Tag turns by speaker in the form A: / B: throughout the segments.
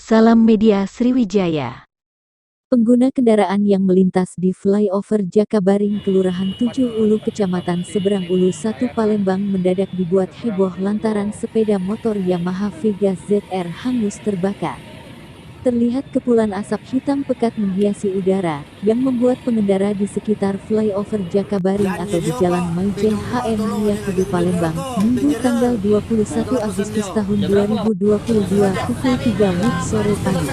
A: Salam Media Sriwijaya.
B: Pengguna kendaraan yang melintas di flyover Jakabaring Kelurahan 7 Ulu Kecamatan Seberang Ulu 1 Palembang mendadak dibuat heboh lantaran sepeda motor Yamaha Vega ZR hangus terbakar. Terlihat kepulan asap hitam pekat menghiasi udara, yang membuat pengendara di sekitar flyover Jakabaring atau di Jalan Maijen HM Ria Kudu Palembang, Minggu tanggal 21 Agustus tahun 2022 pukul 3 WIB sore pagi.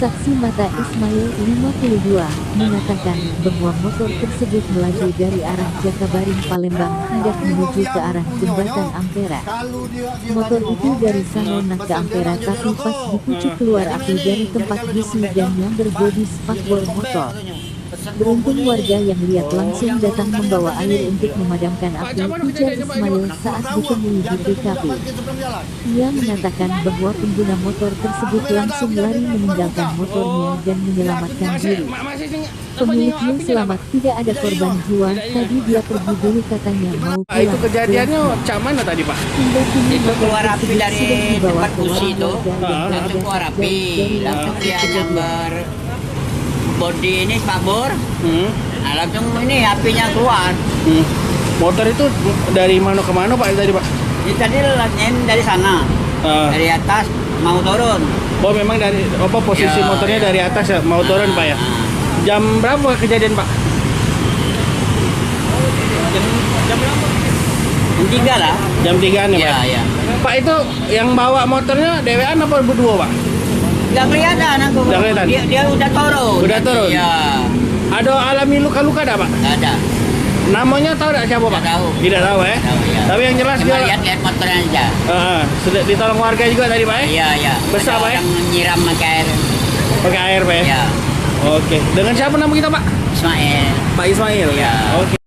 B: Saksi mata Ismail, 52, mengatakan bahwa motor tersebut melaju dari arah Jakabaring Palembang hendak menuju ke arah Jembatan Ampera. Motor itu dari Sanona ke Ampera tapi pas dipucuk keluar api dari tempat busi dan yang berbodi spakbor motor. Beruntung warga yang lihat langsung datang membawa air untuk memadamkan api, ujar Ismail saat ditemui di TKP. Ia mengatakan bahwa pengguna motor tersebut langsung lari meninggalkan motornya dan menyelamatkan diri. Pemiliknya selamat, tidak ada korban jiwa. Tadi dia pergi dulu katanya mau pulang.
C: Itu kejadiannya cak mana tadi Pak?
D: Itu keluar api dari tempat busi itu, langsung keluar api, langsung dia nyambar bodi ini spakbor, nah, langsung ini apinya keluar.
C: Motor itu dari mana ke mana Pak tadi Pak?
D: Ini tadi dari sana, dari atas mau turun.
C: Oh memang dari apa posisi
D: Ya,
C: motornya
D: ya.
C: dari atas ya mau turun Pak ya? Jam berapa kejadian Pak?
D: Jam berapa? Jam 3 lah.
C: Jam 3-an ya Pak?
D: Iya.
C: Pak itu yang bawa motornya dewean apa berdua Pak?
D: Nggak kelihatan aku.
C: Nggak kelihatan?
D: Dia udah turun.
C: Udah turun?
D: Iya.
C: Ada alami luka-luka ada Pak?
D: Nggak ada.
C: Namanya tahu tidak siapa Pak?
D: Nggak tahu.
C: Tidak tahu ya?
D: Tahu, ya.
C: Tapi yang jelas
D: Cuma
C: dia
D: lihat motornya aja.
C: sudah ditolong warga juga tadi Pak ya?
D: Iya.
C: Besar,
D: Ada
C: Pak, ya?
D: orang menyiram pakai air.
C: Pakai air Pak ya?
D: Iya.
C: Oke. Dengan siapa nama kita Pak?
D: Ismail.
C: Pak Ismail ya?
D: Iya.
C: Oke.